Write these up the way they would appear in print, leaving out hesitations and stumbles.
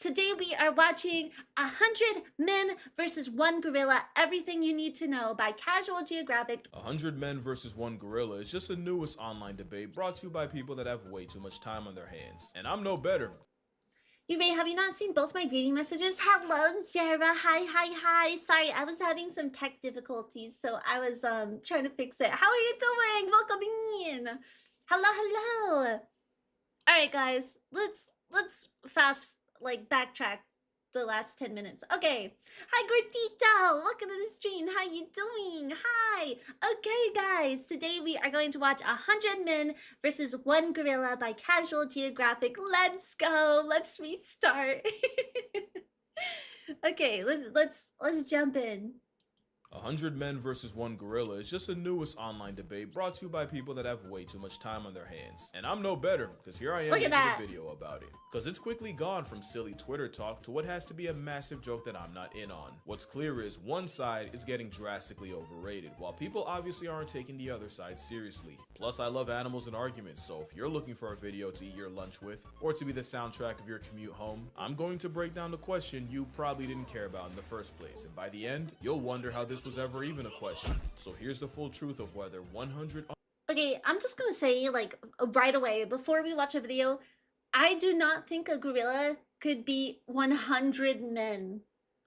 Today we are watching 100 Men versus 1 Gorilla, Everything You Need to Know by Casual Geographic. 100 Men versus 1 Gorilla is just the newest online debate brought to you by people that have way too much time on their hands. And I'm no better. You Ray, have you not seen both my greeting messages? Hello, Sarah. Hi. Sorry, I was having some tech difficulties, so I was trying to fix it. How are you doing? Welcome in. Hello. All right, guys. Let's backtrack the last 10 minutes. Okay. Hi, Gordito. Welcome to the stream. How you doing? Hi. Okay, guys. Today we are going to watch 100 Men versus 1 Gorilla by Casual Geographic. Let's go. Let's restart. Okay, let's jump in. 100 Men versus 1 Gorilla is just the newest online debate brought to you by people that have way too much time on their hands. And I'm no better, because here I am making a video about it. Because it's quickly gone from silly Twitter talk to what has to be a massive joke that I'm not in on. What's clear is one side is getting drastically overrated, while people obviously aren't taking the other side seriously. Plus, I love animals and arguments, so if you're looking for a video to eat your lunch with, or to be the soundtrack of your commute home, I'm going to break down the question you probably didn't care about in the first place, and by the end, you'll wonder how this was ever even a question. So here's the full truth of whether 100... Okay, I'm just gonna say, right away, before we watch a video, I do not think a gorilla could beat 100 men.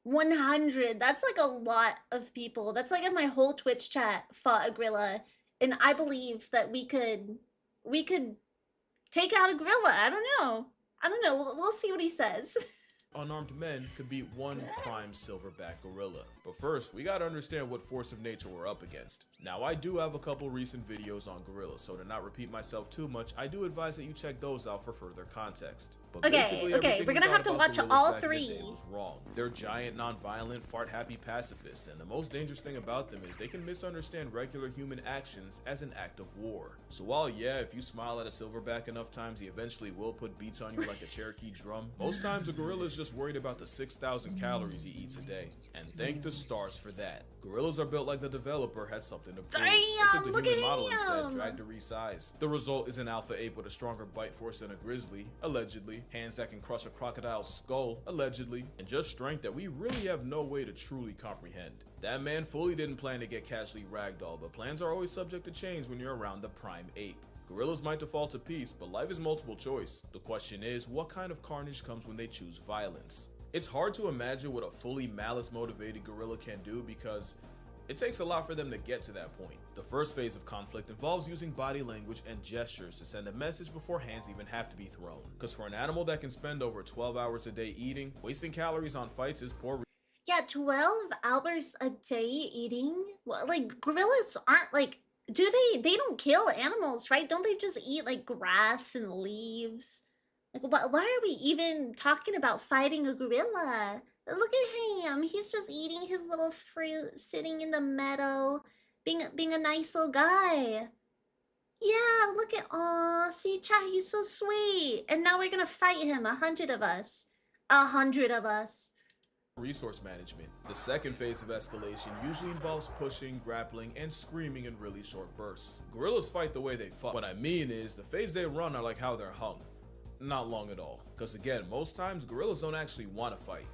100, that's like a lot of people. That's like if my whole Twitch chat fought a gorilla, and I believe that we could take out a gorilla. I don't know, we'll see what he says. Unarmed men could beat one prime silverback gorilla. But first, we gotta understand what force of nature we're up against. Now, I do have a couple recent videos on gorillas, so to not repeat myself too much, I do advise that you check those out for further context. But okay, we're gonna have to watch all three. Was wrong. They're giant, non-violent, fart-happy pacifists, and the most dangerous thing about them is they can misunderstand regular human actions as an act of war. So while, yeah, if you smile at a silverback enough times, he eventually will put beats on you like a Cherokee drum, most times a gorilla is just worried about the 6,000 calories he eats a day. And thank the stars for that. Gorillas are built like the developer had something to prove. It took the human model instead, dragged to resize. The result is an alpha ape with a stronger bite force than a grizzly, allegedly, hands that can crush a crocodile's skull, allegedly, and just strength that we really have no way to truly comprehend. That man fully didn't plan to get casually ragdolled, but plans are always subject to change when you're around the prime ape. Gorillas might default to peace, but life is multiple choice. The question is, what kind of carnage comes when they choose violence? It's hard to imagine what a fully malice-motivated gorilla can do because it takes a lot for them to get to that point. The first phase of conflict involves using body language and gestures to send a message before hands even have to be thrown. Because for an animal that can spend over 12 hours a day eating, wasting calories on fights is poor. Yeah, 12 hours a day eating? Well, gorillas aren't they don't kill animals, right? Don't they just eat grass and leaves? Why are we even talking about fighting a gorilla? Look at him. He's just eating his little fruit, sitting in the meadow, being a nice little guy. Yeah, look at, aw, see, chat, he's so sweet. And now we're gonna fight him, 100 of us. 100 of us. Resource management. The second phase of escalation usually involves pushing, grappling, and screaming in really short bursts. Gorillas fight the way they fight. What I mean is, the phase they run are like how they're hung. Not long at all. Because again, most times gorillas don't actually want to fight.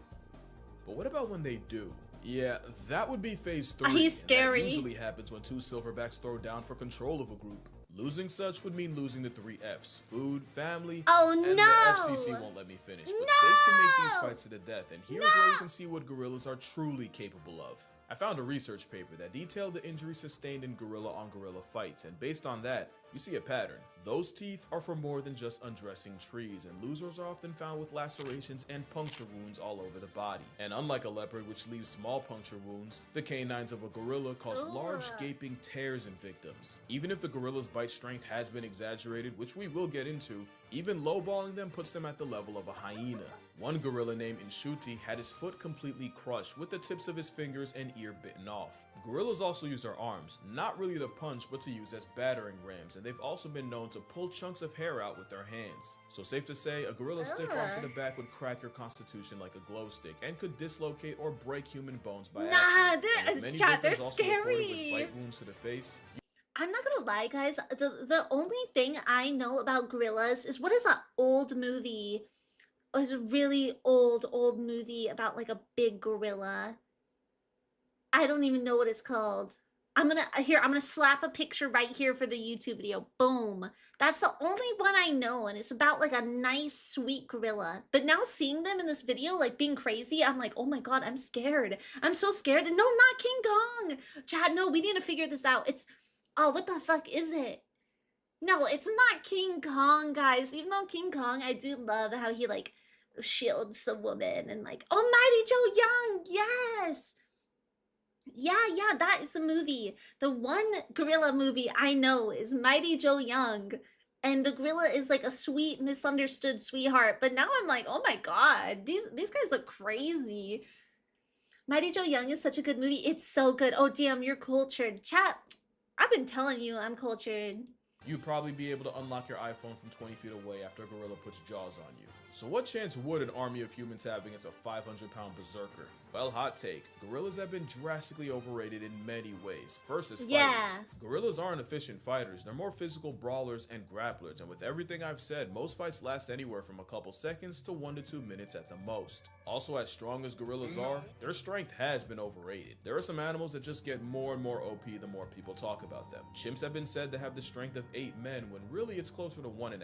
But what about when they do? Yeah, that would be phase 3. He's scary. That usually happens when two silverbacks throw down for control of a group. Losing such would mean losing the 3 F's: food, family, and the FCC won't let me finish. But stakes can make these fights to the death, and here's where you can see what gorillas are truly capable of. I found a research paper that detailed the injuries sustained in gorilla-on-gorilla fights, and based on that, you see a pattern. Those teeth are for more than just undressing trees, and losers are often found with lacerations and puncture wounds all over the body. And unlike a leopard, which leaves small puncture wounds, the canines of a gorilla cause large gaping tears in victims. Even if the gorilla's bite strength has been exaggerated, which we will get into, even lowballing them puts them at the level of a hyena. One gorilla named Inshuti had his foot completely crushed with the tips of his fingers and ear bitten off. Gorillas also use their arms, not really to punch but to use as battering rams, and they've also been known to pull chunks of hair out with their hands. So safe to say, a gorilla's stiff arm to the back would crack your constitution like a glow stick and could dislocate or break human bones by accident. They're scary. With bite wounds to the face. I'm not gonna lie, guys. The only thing I know about gorillas is what is that old movie? it was a really old movie about like a big gorilla. I don't even know what it's called. I'm gonna slap a picture right here for the YouTube video. Boom. That's the only one I know, and it's about like a nice, sweet gorilla. But now seeing them in this video, like being crazy, I'm like, oh my god, I'm scared. I'm so scared. No, not King Kong. Chad, no, we need to figure this out. It's, oh, what the fuck is it? No, it's not King Kong, guys. Even though King Kong, I do love how he like shields the woman and like, oh, Mighty Joe Young, yes. Yeah, that is a movie. The one gorilla movie I know is Mighty Joe Young. And the gorilla is like a sweet, misunderstood sweetheart. But now I'm like, oh my god, these guys look crazy. Mighty Joe Young is such a good movie. It's so good. Oh damn, you're cultured. Chat, I've been telling you I'm cultured. You'd probably be able to unlock your iPhone from 20 feet away after a gorilla puts jaws on you. So what chance would an army of humans have against a 500-pound berserker? Well, hot take. Gorillas have been drastically overrated in many ways. First as fighters. Gorillas aren't efficient fighters. They're more physical brawlers and grapplers. And with everything I've said, most fights last anywhere from a couple seconds to 1 to 2 minutes at the most. Also, as strong as gorillas are, their strength has been overrated. There are some animals that just get more and more OP the more people talk about them. Chimps have been said to have the strength of 8 men when really it's closer to 1.5.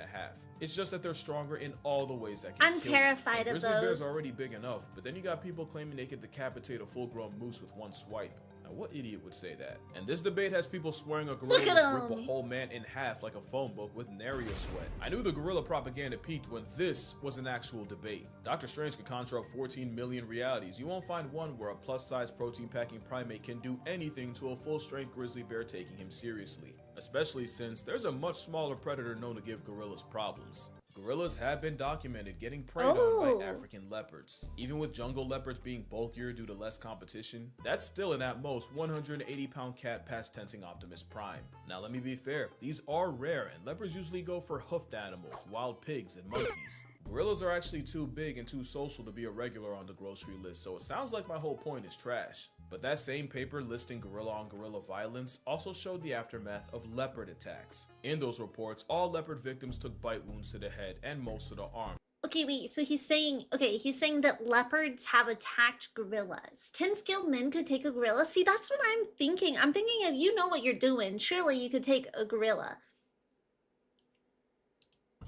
It's just that they're stronger in all the ways that can I'm kill terrified you. of Grizzly bears those. are already big enough, but then you got people claiming they could decapitate a full-grown moose with one swipe. Now, what idiot would say that? And this debate has people swearing a gorilla would rip a whole man in half like a phone book with nary a sweat. I knew the gorilla propaganda peaked when this was an actual debate. Dr. Strange could conjure up 14 million realities. You won't find one where a plus-size protein-packing primate can do anything to a full-strength grizzly bear taking him seriously. Especially since there's a much smaller predator known to give gorillas problems. Gorillas have been documented getting preyed on by African leopards. Even with jungle leopards being bulkier due to less competition, that's still an at most 180-pound cat past tensing Optimus Prime. Now let me be fair, these are rare and leopards usually go for hoofed animals, wild pigs, and monkeys. Gorillas are actually too big and too social to be a regular on the grocery list, so it sounds like my whole point is trash. But that same paper listing gorilla on gorilla violence also showed the aftermath of leopard attacks. In those reports, all leopard victims took bite wounds to the head and most of the arm. Okay, wait, so he's saying that leopards have attacked gorillas. 10 skilled men could take a gorilla? See, that's what I'm thinking. I'm thinking if you know what you're doing, surely you could take a gorilla.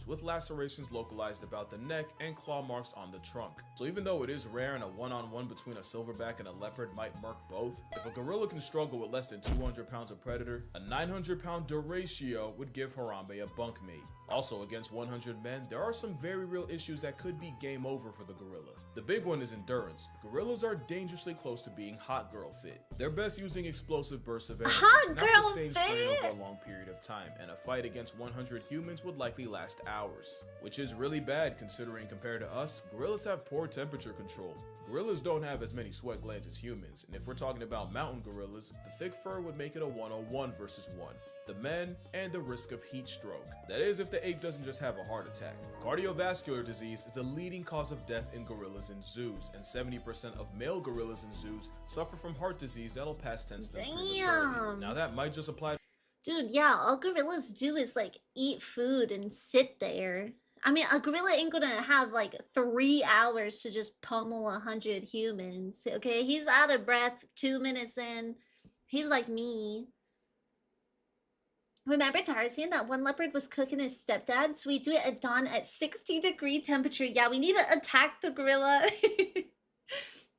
With lacerations localized about the neck and claw marks on the trunk. So even though it is rare and a one-on-one between a silverback and a leopard might murk both, if a gorilla can struggle with less than 200 pounds of predator, a 900-pound duratio would give Harambe a bunkmate. Also, against 100 men, there are some very real issues that could be game over for the gorilla. The big one is endurance. Gorillas are dangerously close to being hot girl fit. They're best using explosive bursts of energy, not sustained strain over a long period of time, and a fight against 100 humans would likely last hours. Which is really bad considering compared to us, gorillas have poor temperature control. Gorillas don't have as many sweat glands as humans, and if we're talking about mountain gorillas, the thick fur would make it a 101 versus 1. The men, and the risk of heat stroke. That is if the ape doesn't just have a heart attack. Cardiovascular disease is the leading cause of death in gorillas in zoos, and 70% of male gorillas in zoos suffer from heart disease that'll pass tense to prematurely. Now that might just apply. Dude, yeah, all gorillas do is like eat food and sit there. I mean, a gorilla ain't gonna have like 3 hours to just pummel 100 humans. Okay, he's out of breath 2 minutes in. He's like me. Remember Tarzan? That one leopard was cooking his stepdad, so we do it at dawn at 60-degree temperature. Yeah, we need to attack the gorilla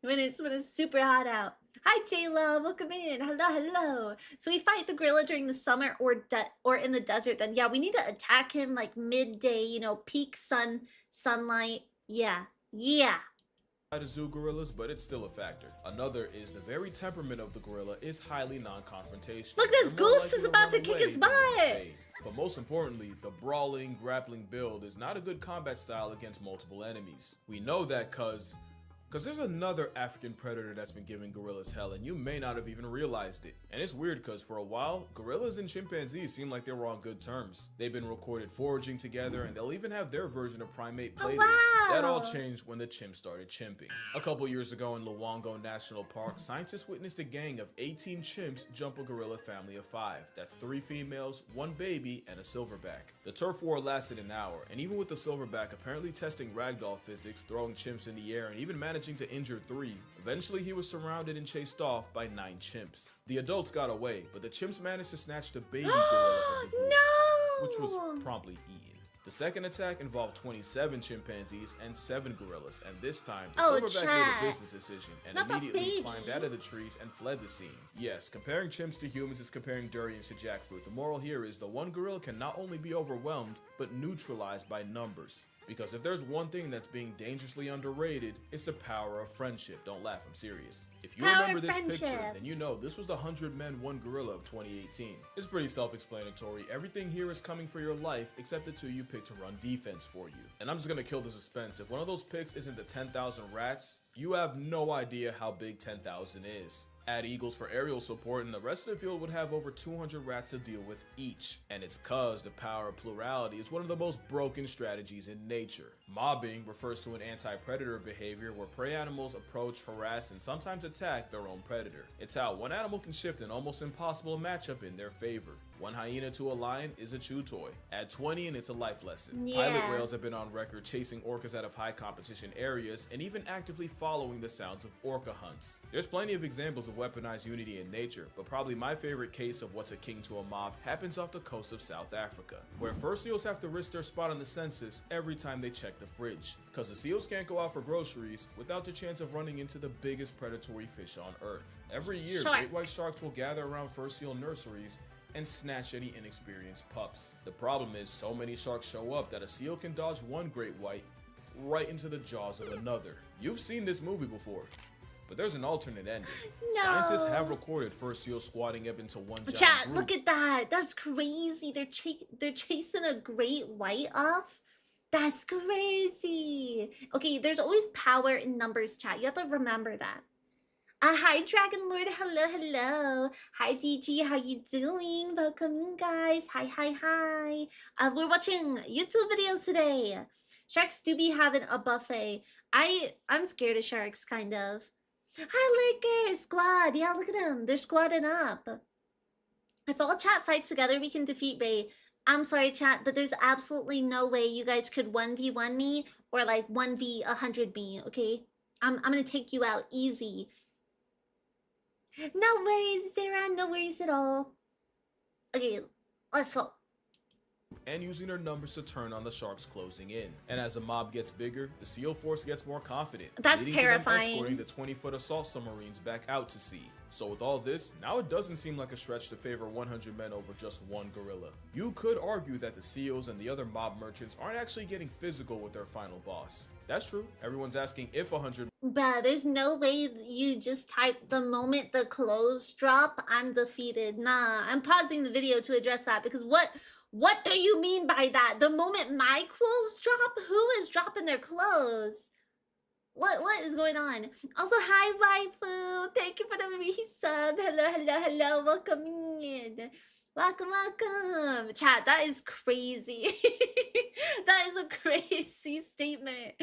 when it's super hot out. Hi J-Lo, welcome in. Hello. So we fight the gorilla during the summer or in the desert. Then yeah, we need to attack him like midday. You know, peak sunlight. Yeah. To zoo gorillas, but it's still a factor. Another is the very temperament of the gorilla is highly non-confrontational. Look, this goose is about to kick his butt. But most importantly, the brawling, grappling build is not a good combat style against multiple enemies. We know that cause Cause there's another African predator that's been giving gorillas hell, and you may not have even realized it. And it's weird cause for a while, gorillas and chimpanzees seem like they were on good terms. They've been recorded foraging together, and they'll even have their version of primate playdates. wow. That all changed when the chimps started chimping. A couple years ago in Luongo National Park, scientists witnessed a gang of 18 chimps jump a gorilla family of 5. That's 3 females, 1 baby, and a silverback. The turf war lasted an hour, and even with the silverback apparently testing ragdoll physics, throwing chimps in the air, and even managing to injure 3, eventually he was surrounded and chased off by 9 chimps. The adults got away, but the chimps managed to snatch the baby gorilla of the group, No! which was promptly eaten. The second attack involved 27 chimpanzees and 7 gorillas, and this time, the silverback made a business decision and Not the immediately baby. climbed out of the trees and fled the scene. Yes, comparing chimps to humans is comparing durians to jackfruit. The moral here is the one gorilla can not only be overwhelmed, but neutralized by numbers. Because if there's one thing that's being dangerously underrated, it's the power of friendship. Don't laugh, I'm serious. If you Power remember this friendship. picture, then you know this was the 100 Men, 1 Gorilla of 2018. It's pretty self-explanatory. Everything here is coming for your life, except the 2 you picked to run defense for you. And I'm just gonna kill the suspense. If one of those picks isn't the 10,000 rats, you have no idea how big 10,000 is. Add eagles for aerial support, and the rest of the field would have over 200 rats to deal with each. And it's cause the power of plurality is one of the most broken strategies in nature. Mobbing refers to an anti-predator behavior where prey animals approach, harass, and sometimes attack their own predator. It's how one animal can shift an almost impossible matchup in their favor. One hyena to a lion is a chew toy. Add 20 and it's a life lesson. Yeah. Pilot whales have been on record chasing orcas out of high competition areas and even actively following the sounds of orca hunts. There's plenty of examples of weaponized unity in nature, but probably my favorite case of what's akin to a mob happens off the coast of South Africa, where fur seals have to risk their spot on the census every time they check the fridge. Cause the seals can't go out for groceries without the chance of running into the biggest predatory fish on earth. Every year, Shark. great white sharks will gather around fur seal nurseries and snatch any inexperienced pups. The problem is so many sharks show up that a seal can dodge one great white right into the jaws of another. You've seen this movie before, but there's an alternate ending. No. Scientists have recorded fur seals squatting up into one giant Chat, group. look at that. That's crazy. They're chasing a great white off. That's crazy. Okay, there's always power in numbers, chat. You have to remember that. Hi, Dragon Lord. Hello, hello. Hi, DG. How you doing? Welcome in, guys. Hi, hi, hi. We're watching YouTube videos today. Sharks do be having a buffet. I'm scared of sharks, kind of. Hi, Lurker squad. Yeah, look at them. They're squatting up. If all chat fights together, we can defeat Rei. I'm sorry, chat, but there's absolutely no way you guys could 1v1 me or like 1v100 me, okay? I'm gonna take you out easy. No worries, Sarah. No worries at all. Okay, let's go. And using their numbers to turn on the sharks closing in. And as the mob gets bigger, the SEAL force gets more confident. That's leading to them terrifying. escorting the 20-foot assault submarines back out to sea. So with all this, now it doesn't seem like a stretch to favor 100 men over just one gorilla. You could argue that the SEALs and the other mob merchants aren't actually getting physical with their final boss. That's true. Everyone's asking if 100 But there's no way you just type the moment the clothes drop, I'm defeated. Nah, I'm pausing the video to address that because what do you mean by that? The moment my clothes drop? Who is dropping their clothes? What is going on? Also, hi waifu. Thank you for the resub. Hello. Welcome in. Welcome. Chat, that is crazy. That is a crazy statement.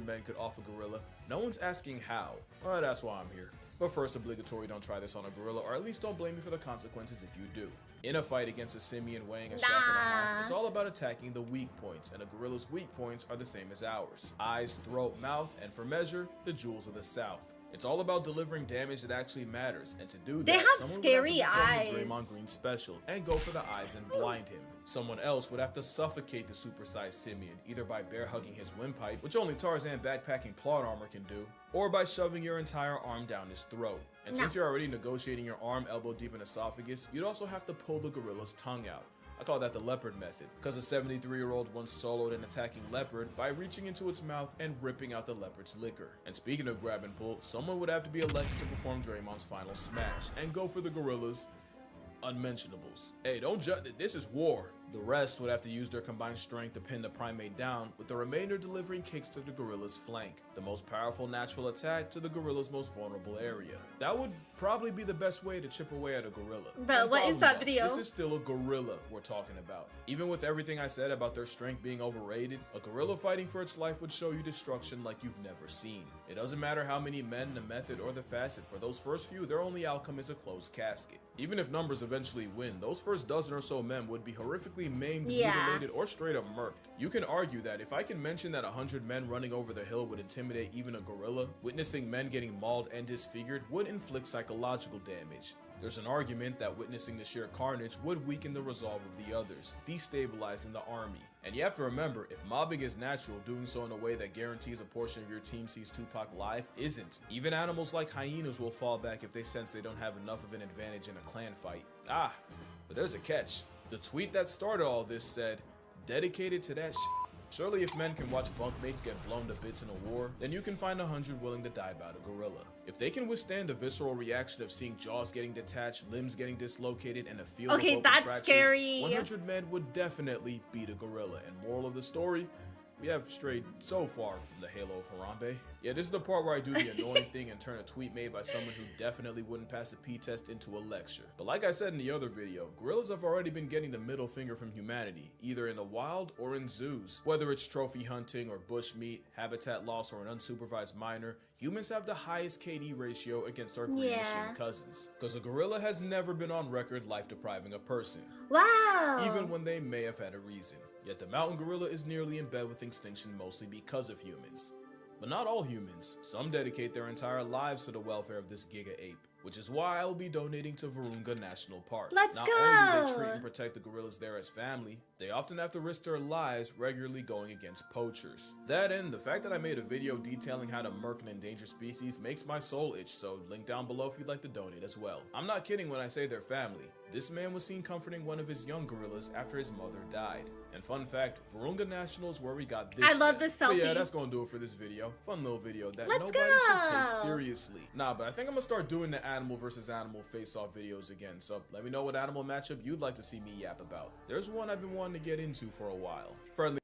men could off a gorilla. No one's asking how. Well, that's why I'm here. But first, obligatory, don't try this on a gorilla, or at least don't blame me for the consequences if you do. In a fight against a simian weighing a shack and a half, it's all about attacking the weak points, and a gorilla's weak points are the same as ours. Eyes, throat, mouth, and for measure, the jewels of the south. It's all about delivering damage that actually matters, and to do They that, have someone scary would have to perform eyes. the Draymond Green special and go for the eyes and blind him. Someone else would have to suffocate the supersized simian, either by bear hugging his windpipe, which only Tarzan backpacking plot armor can do, or by shoving your entire arm down his throat. And since you're already negotiating your arm elbow deep in esophagus, you'd also have to pull the gorilla's tongue out. I call that the leopard method, because a 73-year-old once soloed an attacking leopard by reaching into its mouth and ripping out the leopard's liquor. And speaking of grab and pull, someone would have to be elected to perform Draymond's final smash and go for the gorilla's unmentionables. Hey, don't judge. This is war. The rest would have to use their combined strength to pin the primate down, with the remainder delivering kicks to the gorilla's flank, the most powerful natural attack to the gorilla's most vulnerable area. That would probably be the best way to chip away at a gorilla. Bro, what is that video? This is still a gorilla we're talking about. Even with everything I said about their strength being overrated, a gorilla fighting for its life would show you destruction like you've never seen. It doesn't matter how many men, the method, or the facet, for those first few, their only outcome is a closed casket. Even if numbers eventually win, those first dozen or so men would be horrifically maimed, mutilated, or straight up murked. You can argue that if I can mention that 100 men running over the hill would intimidate even a gorilla, witnessing men getting mauled and disfigured would inflict psychological damage. There's an argument that witnessing the sheer carnage would weaken the resolve of the others, destabilizing the army. And you have to remember, if mobbing is natural, doing so in a way that guarantees a portion of your team sees Tupac live isn't. Even animals like hyenas will fall back if they sense they don't have enough of an advantage in a clan fight. But there's a catch. The tweet that started all this said, "Dedicated to that shit. Surely if men can watch bunkmates get blown to bits in a war, then you can find 100 willing to die about a gorilla. If they can withstand the visceral reaction of seeing jaws getting detached, limbs getting dislocated, and a field of open fractures, scary. 100 men would definitely beat a gorilla." And moral of the story, we have strayed so far from the halo of Harambe. Yeah, this is the part where I do the annoying thing and turn a tweet made by someone who definitely wouldn't pass a P-test into a lecture. But like I said in the other video, gorillas have already been getting the middle finger from humanity, either in the wild or in zoos. Whether it's trophy hunting or bushmeat, habitat loss, or an unsupervised minor, humans have the highest KD ratio against our green machine cousins. Because a gorilla has never been on record life-depriving a person. Wow. Even when they may have had a reason. Yet the mountain gorilla is nearly in bed with extinction mostly because of humans. But not all humans. Some dedicate their entire lives to the welfare of this giga ape, which is why I will be donating to Virunga National Park. Let's Not go! only do they treat and protect the gorillas there as family, they often have to risk their lives regularly going against poachers. That and the fact that I made a video detailing how to murk an endangered species makes my soul itch, so link down below if you'd like to donate as well. I'm not kidding when I say they're family. This man was seen comforting one of his young gorillas after his mother died. And fun fact, Virunga National is where we got this. I love this selfie. But yeah, that's gonna do it for this video. Fun little video that Let's nobody go! should take seriously. Nah, but I think I'm gonna start doing the animal versus animal face-off videos again. So let me know what animal matchup you'd like to see me yap about. There's one I've been wanting to get into for a while. Friendly.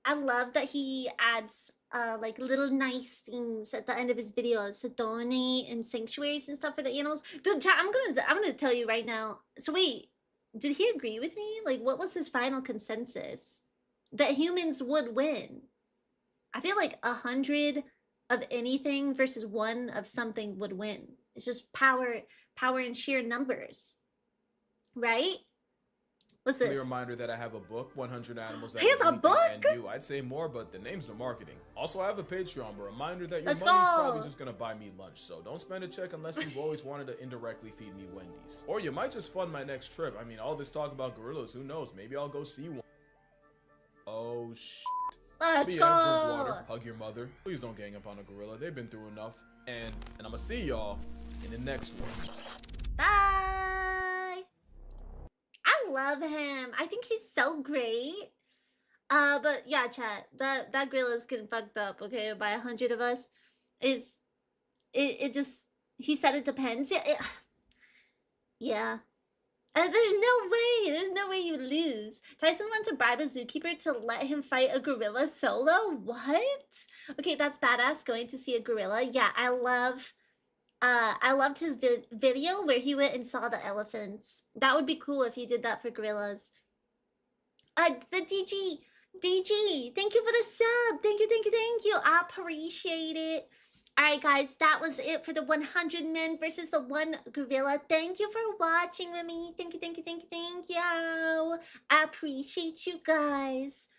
I love that he adds like little nice things at the end of his videos to donate and sanctuaries and stuff for the animals. Dude, chat, I'm gonna tell you right now. So wait, did he agree with me? Like, what was his final consensus? That humans would win. I feel like 100 of anything versus 1 of something would win. It's just power in sheer numbers, right? What's this? A reminder that I have a book, 100 Animals That He has a book? And You. I'd say more, but the name's the marketing. Also, I have a Patreon, but reminder that your Let's money's go. probably just gonna buy me lunch, so don't spend a check unless you've always wanted to indirectly feed me Wendy's. Or you might just fund my next trip. I mean, all this talk about gorillas, who knows? Maybe I'll go see one. Oh, shit. Let's Drink go. water, hug your mother. Please don't gang up on a gorilla. They've been through enough. And I'm gonna see y'all in the next one. Bye. I love him. I think he's so great. But yeah, chat, that gorilla's getting fucked up, okay, by 100 of us. It just, he said it depends. Yeah. There's no way you lose. Tyson wants to bribe a zookeeper to let him fight a gorilla solo? What? Okay, that's badass, going to see a gorilla. Yeah, I loved his video where he went and saw the elephants. That would be cool if he did that for gorillas. The DG, thank you for the sub. Thank you. I appreciate it. All right, guys, that was it for the 100 men versus the 1 gorilla. Thank you for watching with me. Thank you. I appreciate you guys.